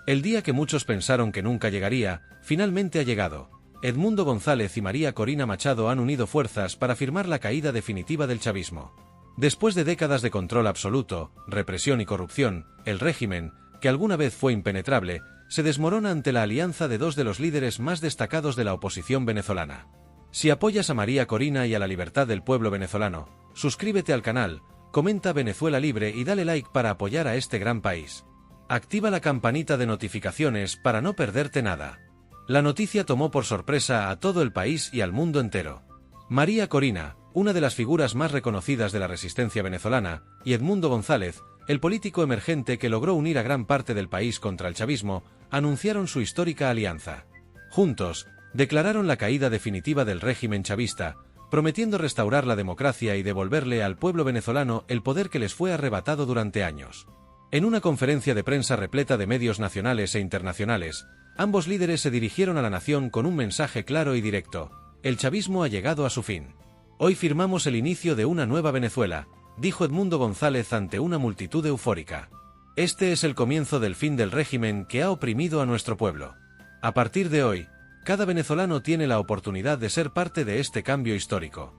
El día que muchos pensaron que nunca llegaría, finalmente ha llegado. Edmundo González y María Corina Machado han unido fuerzas para firmar la caída definitiva del chavismo. Después de décadas de control absoluto, represión y corrupción, el régimen, que alguna vez fue impenetrable, se desmorona ante la alianza de dos de los líderes más destacados de la oposición venezolana. Si apoyas a María Corina y a la libertad del pueblo venezolano, suscríbete al canal, comenta Venezuela Libre y dale like para apoyar a este gran país. Activa la campanita de notificaciones para no perderte nada. La noticia tomó por sorpresa a todo el país y al mundo entero. María Corina, una de las figuras más reconocidas de la resistencia venezolana, y Edmundo González, el político emergente que logró unir a gran parte del país contra el chavismo, anunciaron su histórica alianza. Juntos, declararon la caída definitiva del régimen chavista, prometiendo restaurar la democracia y devolverle al pueblo venezolano el poder que les fue arrebatado durante años. En una conferencia de prensa repleta de medios nacionales e internacionales, ambos líderes se dirigieron a la nación con un mensaje claro y directo: el chavismo ha llegado a su fin. Hoy firmamos el inicio de una nueva Venezuela, dijo Edmundo González ante una multitud eufórica. Este es el comienzo del fin del régimen que ha oprimido a nuestro pueblo. A partir de hoy, cada venezolano tiene la oportunidad de ser parte de este cambio histórico.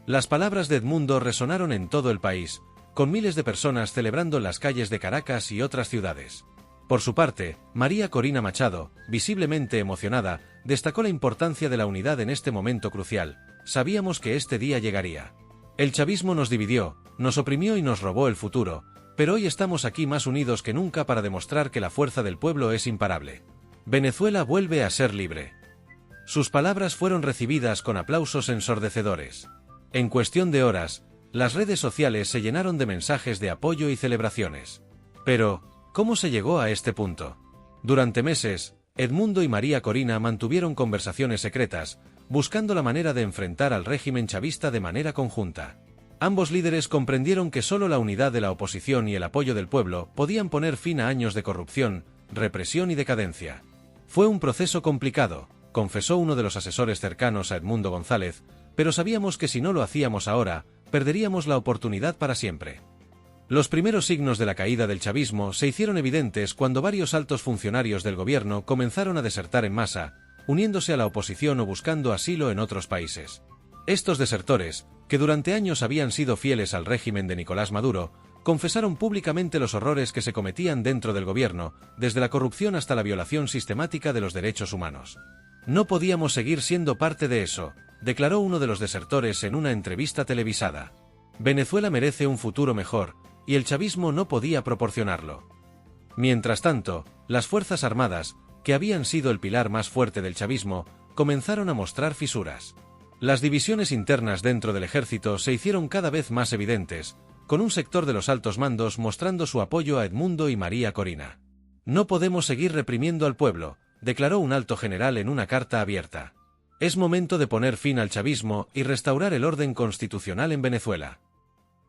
Las palabras de Edmundo resonaron en todo el país, con miles de personas celebrando en las calles de Caracas y otras ciudades. Por su parte, María Corina Machado, visiblemente emocionada, destacó la importancia de la unidad en este momento crucial. Sabíamos que este día llegaría. El chavismo nos dividió, nos oprimió y nos robó el futuro, pero hoy estamos aquí más unidos que nunca para demostrar que la fuerza del pueblo es imparable. Venezuela vuelve a ser libre. Sus palabras fueron recibidas con aplausos ensordecedores. En cuestión de horas, las redes sociales se llenaron de mensajes de apoyo y celebraciones. Pero, ¿cómo se llegó a este punto? Durante meses, Edmundo y María Corina mantuvieron conversaciones secretas, buscando la manera de enfrentar al régimen chavista de manera conjunta. Ambos líderes comprendieron que solo la unidad de la oposición y el apoyo del pueblo podían poner fin a años de corrupción, represión y decadencia. Fue un proceso complicado, confesó uno de los asesores cercanos a Edmundo González, pero sabíamos que si no lo hacíamos ahora, perderíamos la oportunidad para siempre. Los primeros signos de la caída del chavismo se hicieron evidentes cuando varios altos funcionarios del gobierno comenzaron a desertar en masa, uniéndose a la oposición o buscando asilo en otros países. Estos desertores, que durante años habían sido fieles al régimen de Nicolás Maduro, confesaron públicamente los horrores que se cometían dentro del gobierno, desde la corrupción hasta la violación sistemática de los derechos humanos. No podíamos seguir siendo parte de eso, declaró uno de los desertores en una entrevista televisada. Venezuela merece un futuro mejor, y el chavismo no podía proporcionarlo. Mientras tanto, las Fuerzas Armadas, que habían sido el pilar más fuerte del chavismo, comenzaron a mostrar fisuras. Las divisiones internas dentro del ejército se hicieron cada vez más evidentes, con un sector de los altos mandos mostrando su apoyo a Edmundo y María Corina. No podemos seguir reprimiendo al pueblo, declaró un alto general en una carta abierta. Es momento de poner fin al chavismo y restaurar el orden constitucional en Venezuela.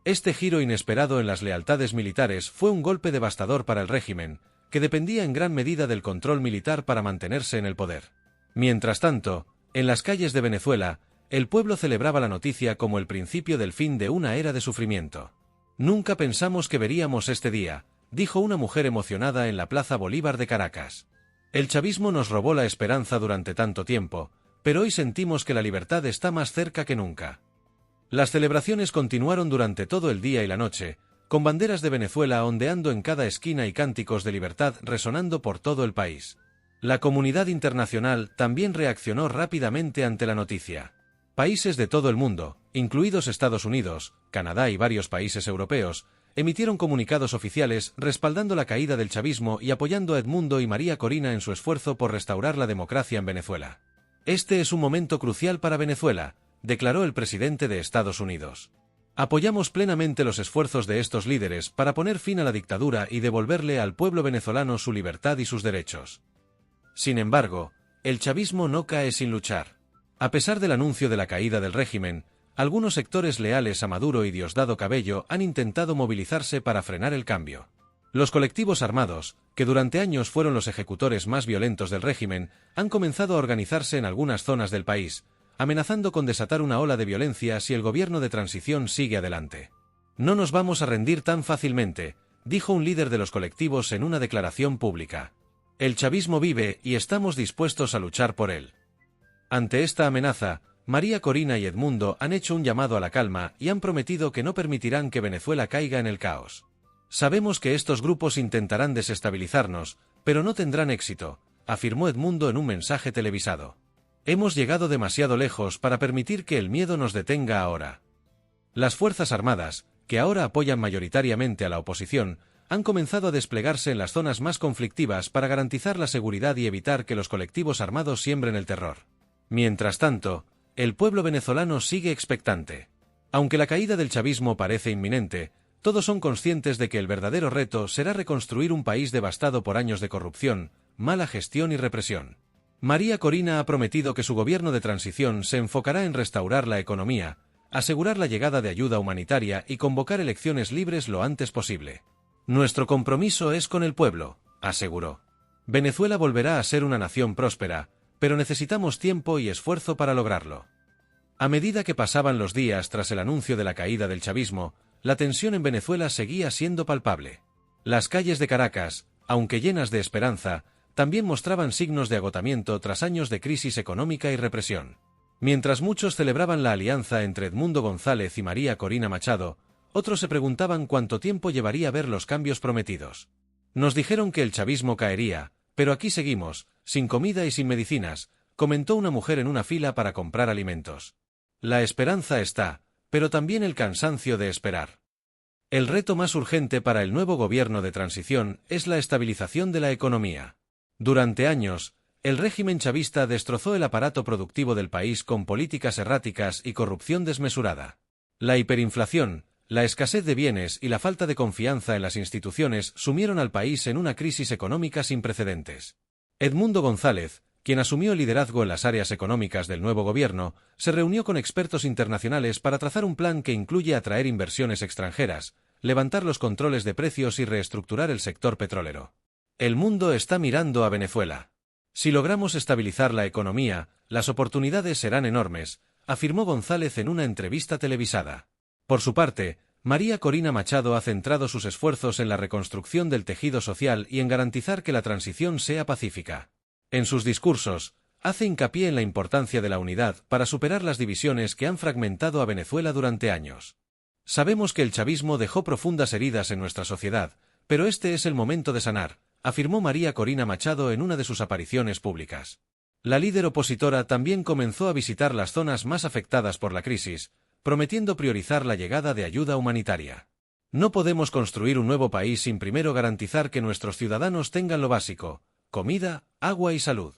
Este giro inesperado en las lealtades militares fue un golpe devastador para el régimen, que dependía en gran medida del control militar para mantenerse en el poder. Mientras tanto, en las calles de Venezuela, el pueblo celebraba la noticia como el principio del fin de una era de sufrimiento. Nunca pensamos que veríamos este día, dijo una mujer emocionada en la Plaza Bolívar de Caracas. El chavismo nos robó la esperanza durante tanto tiempo, pero hoy sentimos que la libertad está más cerca que nunca. Las celebraciones continuaron durante todo el día y la noche, con banderas de Venezuela ondeando en cada esquina y cánticos de libertad resonando por todo el país. La comunidad internacional también reaccionó rápidamente ante la noticia. Países de todo el mundo, incluidos Estados Unidos, Canadá y varios países europeos, emitieron comunicados oficiales respaldando la caída del chavismo y apoyando a Edmundo y María Corina en su esfuerzo por restaurar la democracia en Venezuela. Este es un momento crucial para Venezuela, declaró el presidente de Estados Unidos. Apoyamos plenamente los esfuerzos de estos líderes para poner fin a la dictadura y devolverle al pueblo venezolano su libertad y sus derechos. Sin embargo, el chavismo no cae sin luchar. A pesar del anuncio de la caída del régimen, algunos sectores leales a Maduro y Diosdado Cabello han intentado movilizarse para frenar el cambio. Los colectivos armados, que durante años fueron los ejecutores más violentos del régimen, han comenzado a organizarse en algunas zonas del país, amenazando con desatar una ola de violencia si el gobierno de transición sigue adelante. No nos vamos a rendir tan fácilmente, dijo un líder de los colectivos en una declaración pública. El chavismo vive y estamos dispuestos a luchar por él. Ante esta amenaza, María Corina y Edmundo han hecho un llamado a la calma y han prometido que no permitirán que Venezuela caiga en el caos. Sabemos que estos grupos intentarán desestabilizarnos, pero no tendrán éxito, afirmó Edmundo en un mensaje televisado. Hemos llegado demasiado lejos para permitir que el miedo nos detenga ahora. Las Fuerzas Armadas, que ahora apoyan mayoritariamente a la oposición, han comenzado a desplegarse en las zonas más conflictivas para garantizar la seguridad y evitar que los colectivos armados siembren el terror. Mientras tanto, el pueblo venezolano sigue expectante. Aunque la caída del chavismo parece inminente, todos son conscientes de que el verdadero reto será reconstruir un país devastado por años de corrupción, mala gestión y represión. María Corina ha prometido que su gobierno de transición se enfocará en restaurar la economía, asegurar la llegada de ayuda humanitaria y convocar elecciones libres lo antes posible. Nuestro compromiso es con el pueblo, aseguró. Venezuela volverá a ser una nación próspera, pero necesitamos tiempo y esfuerzo para lograrlo. A medida que pasaban los días tras el anuncio de la caída del chavismo, la tensión en Venezuela seguía siendo palpable. Las calles de Caracas, aunque llenas de esperanza, también mostraban signos de agotamiento tras años de crisis económica y represión. Mientras muchos celebraban la alianza entre Edmundo González y María Corina Machado, otros se preguntaban cuánto tiempo llevaría ver los cambios prometidos. Nos dijeron que el chavismo caería, pero aquí seguimos, sin comida y sin medicinas, comentó una mujer en una fila para comprar alimentos. La esperanza está, pero también el cansancio de esperar. El reto más urgente para el nuevo gobierno de transición es la estabilización de la economía. Durante años, el régimen chavista destrozó el aparato productivo del país con políticas erráticas y corrupción desmesurada. La hiperinflación, la escasez de bienes y la falta de confianza en las instituciones sumieron al país en una crisis económica sin precedentes. Edmundo González, quien asumió el liderazgo en las áreas económicas del nuevo gobierno, se reunió con expertos internacionales para trazar un plan que incluye atraer inversiones extranjeras, levantar los controles de precios y reestructurar el sector petrolero. El mundo está mirando a Venezuela. Si logramos estabilizar la economía, las oportunidades serán enormes, afirmó González en una entrevista televisada. Por su parte, María Corina Machado ha centrado sus esfuerzos en la reconstrucción del tejido social y en garantizar que la transición sea pacífica. En sus discursos, hace hincapié en la importancia de la unidad para superar las divisiones que han fragmentado a Venezuela durante años. Sabemos que el chavismo dejó profundas heridas en nuestra sociedad, pero este es el momento de sanar, afirmó María Corina Machado en una de sus apariciones públicas. La líder opositora también comenzó a visitar las zonas más afectadas por la crisis, prometiendo priorizar la llegada de ayuda humanitaria. No podemos construir un nuevo país sin primero garantizar que nuestros ciudadanos tengan lo básico: comida, agua y salud.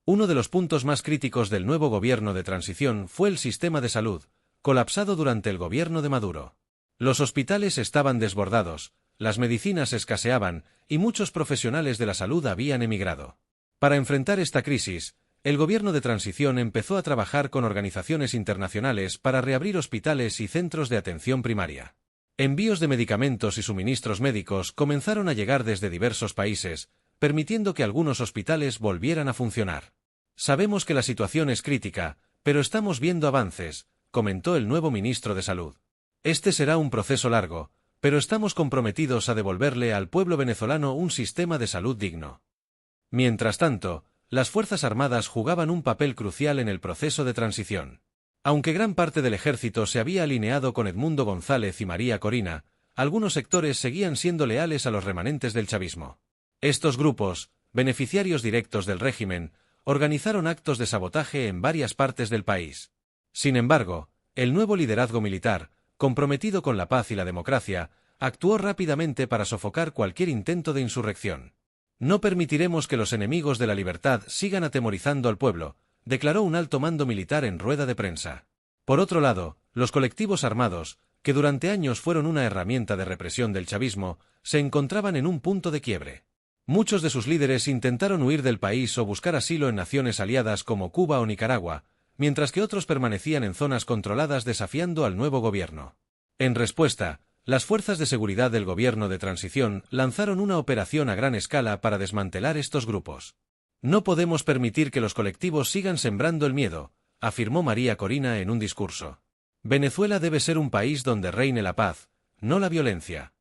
Uno de los puntos más críticos del nuevo gobierno de transición fue el sistema de salud, colapsado durante el gobierno de Maduro. Los hospitales estaban desbordados, las medicinas escaseaban y muchos profesionales de la salud habían emigrado. Para enfrentar esta crisis, el gobierno de transición empezó a trabajar con organizaciones internacionales para reabrir hospitales y centros de atención primaria. Envíos de medicamentos y suministros médicos comenzaron a llegar desde diversos países, permitiendo que algunos hospitales volvieran a funcionar. Sabemos que la situación es crítica, pero estamos viendo avances, comentó el nuevo ministro de Salud. Este será un proceso largo, pero estamos comprometidos a devolverle al pueblo venezolano un sistema de salud digno. Mientras tanto, las Fuerzas Armadas jugaban un papel crucial en el proceso de transición. Aunque gran parte del ejército se había alineado con Edmundo González y María Corina, algunos sectores seguían siendo leales a los remanentes del chavismo. Estos grupos, beneficiarios directos del régimen, organizaron actos de sabotaje en varias partes del país. Sin embargo, el nuevo liderazgo militar, comprometido con la paz y la democracia, actuó rápidamente para sofocar cualquier intento de insurrección. No permitiremos que los enemigos de la libertad sigan atemorizando al pueblo, declaró un alto mando militar en rueda de prensa. Por otro lado, los colectivos armados, que durante años fueron una herramienta de represión del chavismo, se encontraban en un punto de quiebre. Muchos de sus líderes intentaron huir del país o buscar asilo en naciones aliadas como Cuba o Nicaragua, mientras que otros permanecían en zonas controladas desafiando al nuevo gobierno. En respuesta, las fuerzas de seguridad del gobierno de transición lanzaron una operación a gran escala para desmantelar estos grupos. No podemos permitir que los colectivos sigan sembrando el miedo, afirmó María Corina en un discurso. Venezuela debe ser un país donde reine la paz, no la violencia.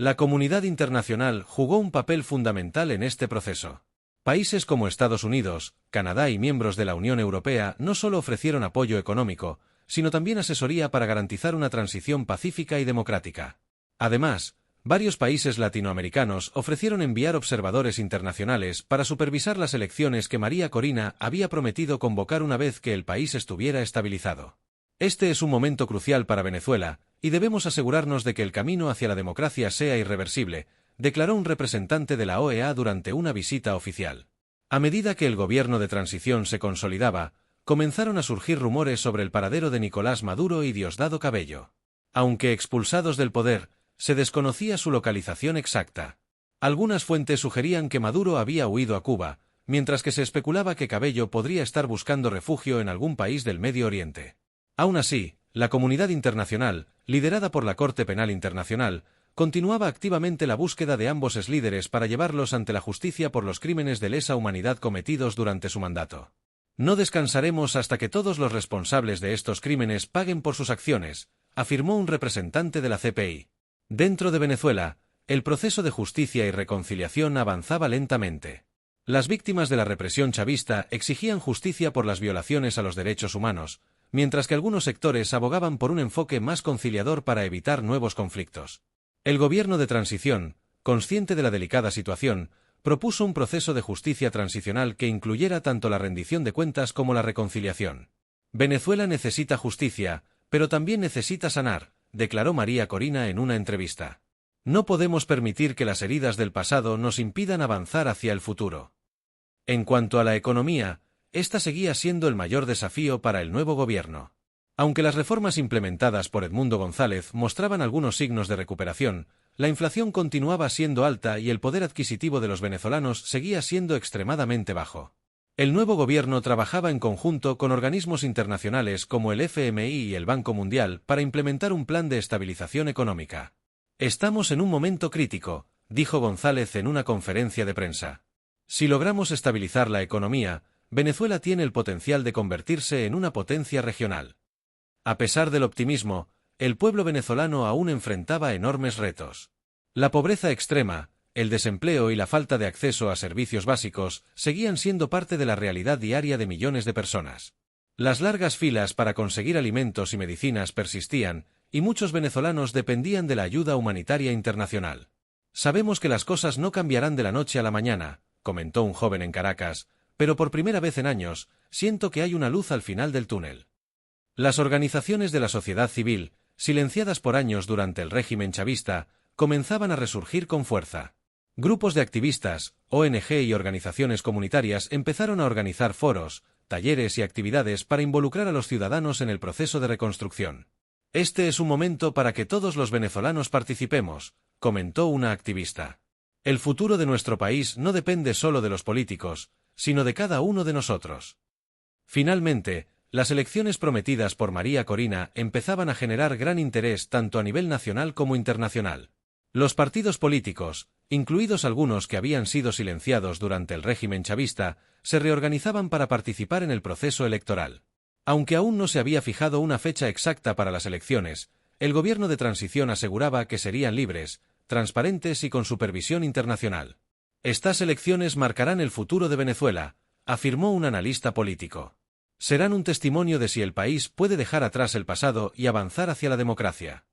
La comunidad internacional jugó un papel fundamental en este proceso. Países como Estados Unidos, Canadá y miembros de la Unión Europea no solo ofrecieron apoyo económico, sino también asesoría para garantizar una transición pacífica y democrática. Además, varios países latinoamericanos ofrecieron enviar observadores internacionales para supervisar las elecciones que María Corina había prometido convocar una vez que el país estuviera estabilizado. Este es un momento crucial para Venezuela, y debemos asegurarnos de que el camino hacia la democracia sea irreversible, declaró un representante de la OEA durante una visita oficial. A medida que el gobierno de transición se consolidaba, comenzaron a surgir rumores sobre el paradero de Nicolás Maduro y Diosdado Cabello. Aunque expulsados del poder, se desconocía su localización exacta. Algunas fuentes sugerían que Maduro había huido a Cuba, mientras que se especulaba que Cabello podría estar buscando refugio en algún país del Medio Oriente. Aún así, la comunidad internacional, liderada por la Corte Penal Internacional, continuaba activamente la búsqueda de ambos líderes para llevarlos ante la justicia por los crímenes de lesa humanidad cometidos durante su mandato. No descansaremos hasta que todos los responsables de estos crímenes paguen por sus acciones, afirmó un representante de la CPI. Dentro de Venezuela, el proceso de justicia y reconciliación avanzaba lentamente. Las víctimas de la represión chavista exigían justicia por las violaciones a los derechos humanos, mientras que algunos sectores abogaban por un enfoque más conciliador para evitar nuevos conflictos. El gobierno de transición, consciente de la delicada situación, propuso un proceso de justicia transicional que incluyera tanto la rendición de cuentas como la reconciliación. Venezuela necesita justicia, pero también necesita sanar, declaró María Corina en una entrevista. No podemos permitir que las heridas del pasado nos impidan avanzar hacia el futuro. En cuanto a la economía, esta seguía siendo el mayor desafío para el nuevo gobierno. Aunque las reformas implementadas por Edmundo González mostraban algunos signos de recuperación, la inflación continuaba siendo alta y el poder adquisitivo de los venezolanos seguía siendo extremadamente bajo. El nuevo gobierno trabajaba en conjunto con organismos internacionales como el FMI y el Banco Mundial para implementar un plan de estabilización económica. Estamos en un momento crítico, dijo González en una conferencia de prensa. Si logramos estabilizar la economía, Venezuela tiene el potencial de convertirse en una potencia regional. A pesar del optimismo, el pueblo venezolano aún enfrentaba enormes retos. La pobreza extrema, el desempleo y la falta de acceso a servicios básicos seguían siendo parte de la realidad diaria de millones de personas. Las largas filas para conseguir alimentos y medicinas persistían, y muchos venezolanos dependían de la ayuda humanitaria internacional. Sabemos que las cosas no cambiarán de la noche a la mañana, comentó un joven en Caracas, pero por primera vez en años, siento que hay una luz al final del túnel. Las organizaciones de la sociedad civil, silenciadas por años durante el régimen chavista, comenzaban a resurgir con fuerza. Grupos de activistas, ONG y organizaciones comunitarias empezaron a organizar foros, talleres y actividades para involucrar a los ciudadanos en el proceso de reconstrucción. Este es un momento para que todos los venezolanos participemos, comentó una activista. El futuro de nuestro país no depende solo de los políticos, sino de cada uno de nosotros. Finalmente, las elecciones prometidas por María Corina empezaban a generar gran interés tanto a nivel nacional como internacional. Los partidos políticos, incluidos algunos que habían sido silenciados durante el régimen chavista, se reorganizaban para participar en el proceso electoral. Aunque aún no se había fijado una fecha exacta para las elecciones, el gobierno de transición aseguraba que serían libres, transparentes y con supervisión internacional. Estas elecciones marcarán el futuro de Venezuela, afirmó un analista político. Serán un testimonio de si el país puede dejar atrás el pasado y avanzar hacia la democracia.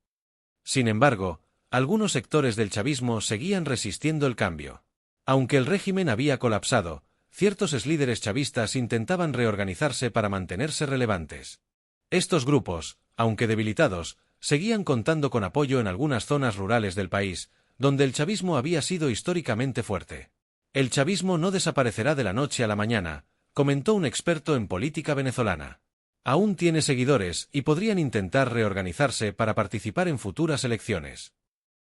Sin embargo, algunos sectores del chavismo seguían resistiendo el cambio. Aunque el régimen había colapsado, ciertos líderes chavistas intentaban reorganizarse para mantenerse relevantes. Estos grupos, aunque debilitados, seguían contando con apoyo en algunas zonas rurales del país, donde el chavismo había sido históricamente fuerte. El chavismo no desaparecerá de la noche a la mañana, comentó un experto en política venezolana. Aún tiene seguidores y podrían intentar reorganizarse para participar en futuras elecciones.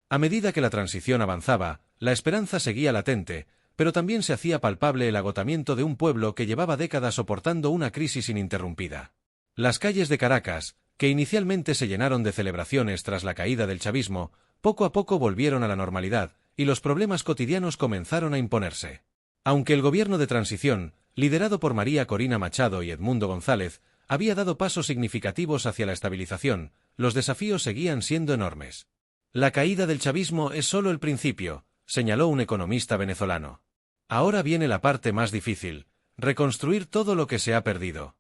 A medida que la transición avanzaba, la esperanza seguía latente, pero también se hacía palpable el agotamiento de un pueblo que llevaba décadas soportando una crisis ininterrumpida. Las calles de Caracas, que inicialmente se llenaron de celebraciones tras la caída del chavismo, poco a poco volvieron a la normalidad, y los problemas cotidianos comenzaron a imponerse. Aunque el gobierno de transición, liderado por María Corina Machado y Edmundo González, había dado pasos significativos hacia la estabilización, los desafíos seguían siendo enormes. La caída del chavismo es solo el principio, señaló un economista venezolano. Ahora viene la parte más difícil, reconstruir todo lo que se ha perdido.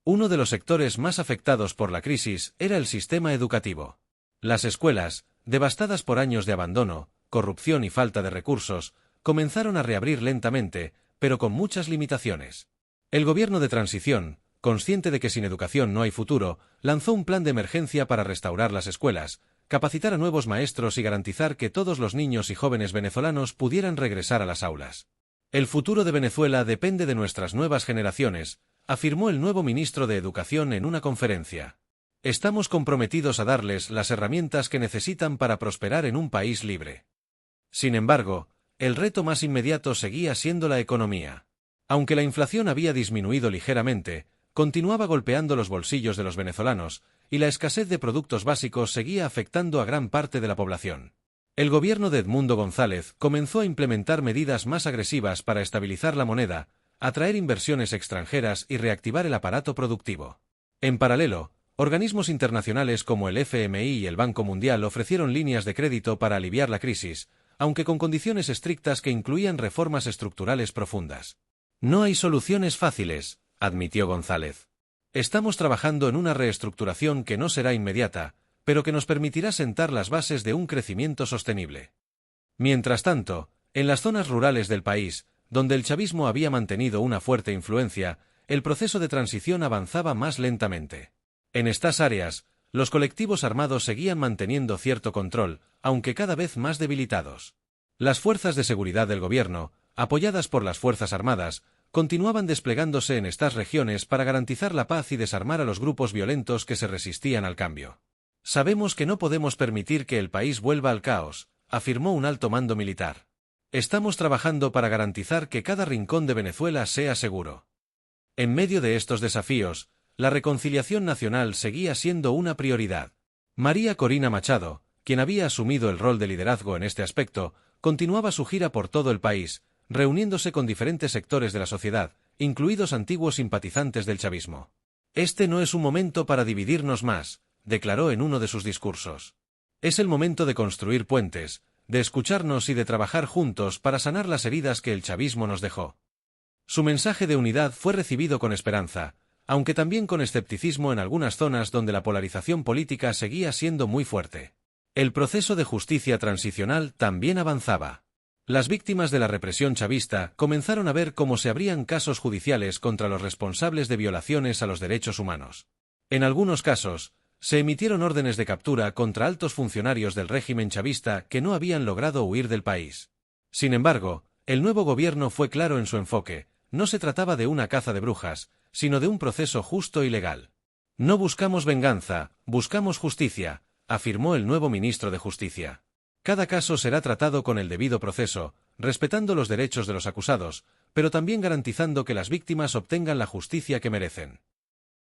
Uno de los sectores más afectados por la crisis era el sistema educativo. Las escuelas, devastadas por años de abandono, corrupción y falta de recursos, comenzaron a reabrir lentamente, pero con muchas limitaciones. El gobierno de transición, consciente de que sin educación no hay futuro, lanzó un plan de emergencia para restaurar las escuelas, capacitar a nuevos maestros y garantizar que todos los niños y jóvenes venezolanos pudieran regresar a las aulas. El futuro de Venezuela depende de nuestras nuevas generaciones, afirmó el nuevo ministro de Educación en una conferencia. Estamos comprometidos a darles las herramientas que necesitan para prosperar en un país libre. Sin embargo, el reto más inmediato seguía siendo la economía. Aunque la inflación había disminuido ligeramente, continuaba golpeando los bolsillos de los venezolanos, y la escasez de productos básicos seguía afectando a gran parte de la población. El gobierno de Edmundo González comenzó a implementar medidas más agresivas para estabilizar la moneda, atraer inversiones extranjeras y reactivar el aparato productivo. En paralelo, organismos internacionales como el FMI y el Banco Mundial ofrecieron líneas de crédito para aliviar la crisis, aunque con condiciones estrictas que incluían reformas estructurales profundas. No hay soluciones fáciles, admitió González. Estamos trabajando en una reestructuración que no será inmediata, pero que nos permitirá sentar las bases de un crecimiento sostenible. Mientras tanto, en las zonas rurales del país, donde el chavismo había mantenido una fuerte influencia, el proceso de transición avanzaba más lentamente. En estas áreas, los colectivos armados seguían manteniendo cierto control, aunque cada vez más debilitados. Las fuerzas de seguridad del gobierno, apoyadas por las Fuerzas Armadas, continuaban desplegándose en estas regiones para garantizar la paz y desarmar a los grupos violentos que se resistían al cambio. Sabemos que no podemos permitir que el país vuelva al caos, afirmó un alto mando militar. Estamos trabajando para garantizar que cada rincón de Venezuela sea seguro. En medio de estos desafíos, la reconciliación nacional seguía siendo una prioridad. María Corina Machado, quien había asumido el rol de liderazgo en este aspecto, continuaba su gira por todo el país, reuniéndose con diferentes sectores de la sociedad, incluidos antiguos simpatizantes del chavismo. Este no es un momento para dividirnos más, declaró en uno de sus discursos. Es el momento de construir puentes, de escucharnos y de trabajar juntos para sanar las heridas que el chavismo nos dejó. Su mensaje de unidad fue recibido con esperanza, aunque también con escepticismo en algunas zonas donde la polarización política seguía siendo muy fuerte. El proceso de justicia transicional también avanzaba. Las víctimas de la represión chavista comenzaron a ver cómo se abrían casos judiciales contra los responsables de violaciones a los derechos humanos. En algunos casos, se emitieron órdenes de captura contra altos funcionarios del régimen chavista que no habían logrado huir del país. Sin embargo, el nuevo gobierno fue claro en su enfoque: no se trataba de una caza de brujas, sino de un proceso justo y legal. No buscamos venganza, buscamos justicia, afirmó el nuevo ministro de Justicia. Cada caso será tratado con el debido proceso, respetando los derechos de los acusados, pero también garantizando que las víctimas obtengan la justicia que merecen.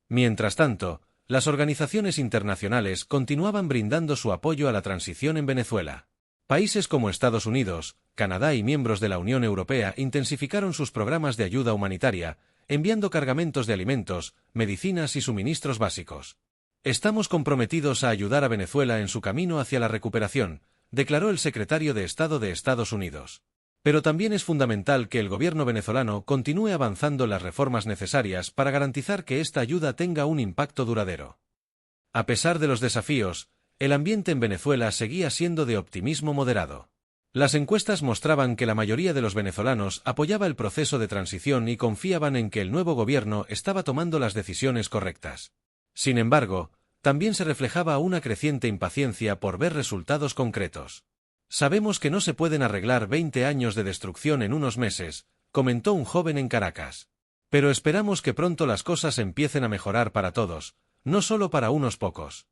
Mientras tanto, las organizaciones internacionales continuaban brindando su apoyo a la transición en Venezuela. Países como Estados Unidos, Canadá y miembros de la Unión Europea intensificaron sus programas de ayuda humanitaria, enviando cargamentos de alimentos, medicinas y suministros básicos. Estamos comprometidos a ayudar a Venezuela en su camino hacia la recuperación, declaró el secretario de Estado de Estados Unidos. Pero también es fundamental que el gobierno venezolano continúe avanzando las reformas necesarias para garantizar que esta ayuda tenga un impacto duradero. A pesar de los desafíos, el ambiente en Venezuela seguía siendo de optimismo moderado. Las encuestas mostraban que la mayoría de los venezolanos apoyaba el proceso de transición y confiaban en que el nuevo gobierno estaba tomando las decisiones correctas. Sin embargo, también se reflejaba una creciente impaciencia por ver resultados concretos. Sabemos que no se pueden arreglar 20 años de destrucción en unos meses, comentó un joven en Caracas. Pero esperamos que pronto las cosas empiecen a mejorar para todos, no solo para unos pocos.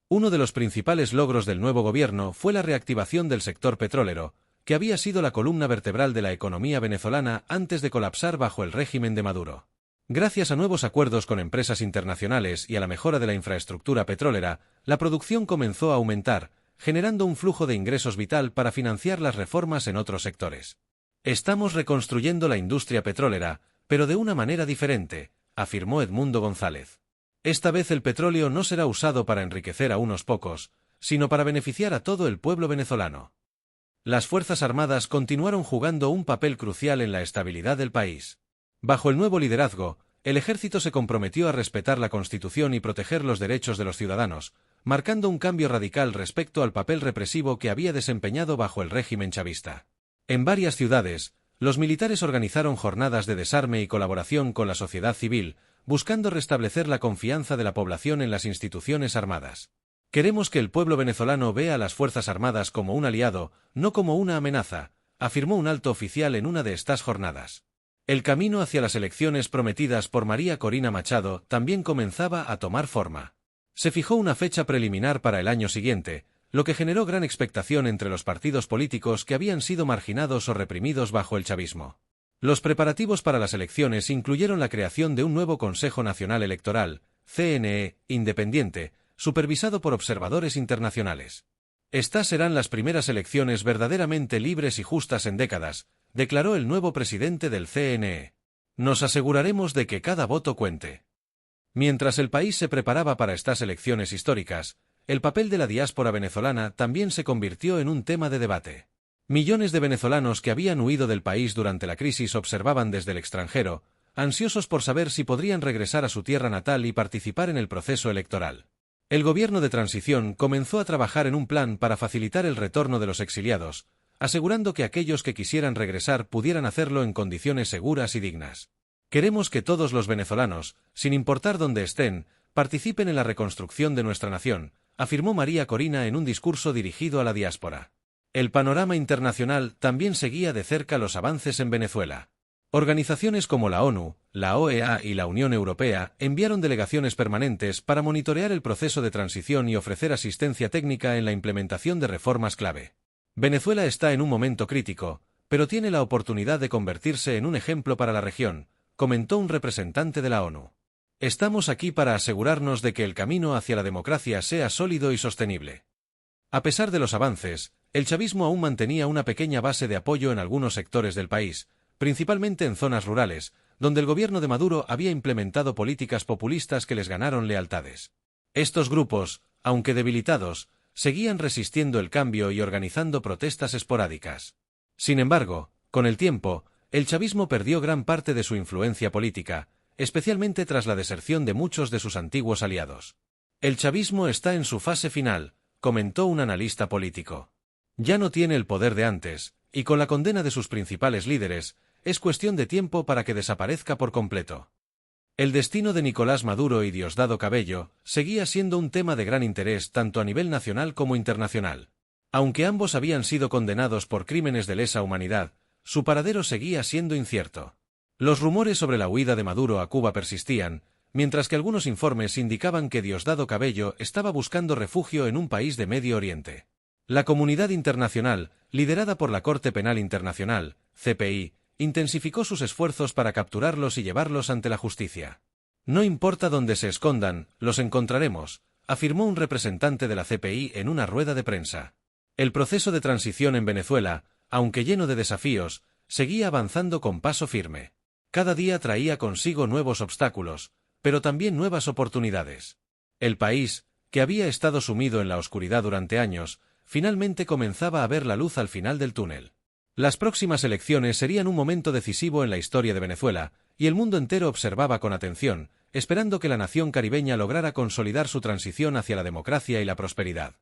Uno de los principales logros del nuevo gobierno fue la reactivación del sector petrolero, que había sido la columna vertebral de la economía venezolana antes de colapsar bajo el régimen de Maduro. Gracias a nuevos acuerdos con empresas internacionales y a la mejora de la infraestructura petrolera, la producción comenzó a aumentar, generando un flujo de ingresos vital para financiar las reformas en otros sectores. Estamos reconstruyendo la industria petrolera, pero de una manera diferente, afirmó Edmundo González. Esta vez el petróleo no será usado para enriquecer a unos pocos, sino para beneficiar a todo el pueblo venezolano. Las Fuerzas Armadas continuaron jugando un papel crucial en la estabilidad del país. Bajo el nuevo liderazgo, el ejército se comprometió a respetar la Constitución y proteger los derechos de los ciudadanos, marcando un cambio radical respecto al papel represivo que había desempeñado bajo el régimen chavista. En varias ciudades, los militares organizaron jornadas de desarme y colaboración con la sociedad civil, buscando restablecer la confianza de la población en las instituciones armadas. Queremos que el pueblo venezolano vea a las Fuerzas Armadas como un aliado, no como una amenaza, afirmó un alto oficial en una de estas jornadas. El camino hacia las elecciones prometidas por María Corina Machado también comenzaba a tomar forma. Se fijó una fecha preliminar para el año siguiente, lo que generó gran expectación entre los partidos políticos que habían sido marginados o reprimidos bajo el chavismo. Los preparativos para las elecciones incluyeron la creación de un nuevo Consejo Nacional Electoral, CNE, independiente, supervisado por observadores internacionales. Estas serán las primeras elecciones verdaderamente libres y justas en décadas, declaró el nuevo presidente del CNE. Nos aseguraremos de que cada voto cuente. Mientras el país se preparaba para estas elecciones históricas, el papel de la diáspora venezolana también se convirtió en un tema de debate. Millones de venezolanos que habían huido del país durante la crisis observaban desde el extranjero, ansiosos por saber si podrían regresar a su tierra natal y participar en el proceso electoral. El gobierno de transición comenzó a trabajar en un plan para facilitar el retorno de los exiliados, asegurando que aquellos que quisieran regresar pudieran hacerlo en condiciones seguras y dignas. Queremos que todos los venezolanos, sin importar dónde estén, participen en la reconstrucción de nuestra nación, afirmó María Corina en un discurso dirigido a la diáspora. El panorama internacional también seguía de cerca los avances en Venezuela. Organizaciones como la ONU, la OEA y la Unión Europea enviaron delegaciones permanentes para monitorear el proceso de transición y ofrecer asistencia técnica en la implementación de reformas clave. Venezuela está en un momento crítico, pero tiene la oportunidad de convertirse en un ejemplo para la región, comentó un representante de la ONU. Estamos aquí para asegurarnos de que el camino hacia la democracia sea sólido y sostenible. A pesar de los avances, el chavismo aún mantenía una pequeña base de apoyo en algunos sectores del país, principalmente en zonas rurales, donde el gobierno de Maduro había implementado políticas populistas que les ganaron lealtades. Estos grupos, aunque debilitados, seguían resistiendo el cambio y organizando protestas esporádicas. Sin embargo, con el tiempo, el chavismo perdió gran parte de su influencia política, especialmente tras la deserción de muchos de sus antiguos aliados. El chavismo está en su fase final, comentó un analista político. Ya no tiene el poder de antes, y con la condena de sus principales líderes, es cuestión de tiempo para que desaparezca por completo. El destino de Nicolás Maduro y Diosdado Cabello seguía siendo un tema de gran interés tanto a nivel nacional como internacional. Aunque ambos habían sido condenados por crímenes de lesa humanidad, su paradero seguía siendo incierto. Los rumores sobre la huida de Maduro a Cuba persistían, mientras que algunos informes indicaban que Diosdado Cabello estaba buscando refugio en un país de Medio Oriente. La comunidad internacional, liderada por la Corte Penal Internacional, CPI, intensificó sus esfuerzos para capturarlos y llevarlos ante la justicia. No importa dónde se escondan, los encontraremos, afirmó un representante de la CPI en una rueda de prensa. El proceso de transición en Venezuela, aunque lleno de desafíos, seguía avanzando con paso firme. Cada día traía consigo nuevos obstáculos, pero también nuevas oportunidades. El país, que había estado sumido en la oscuridad durante años, finalmente comenzaba a ver la luz al final del túnel. Las próximas elecciones serían un momento decisivo en la historia de Venezuela, y el mundo entero observaba con atención, esperando que la nación caribeña lograra consolidar su transición hacia la democracia y la prosperidad.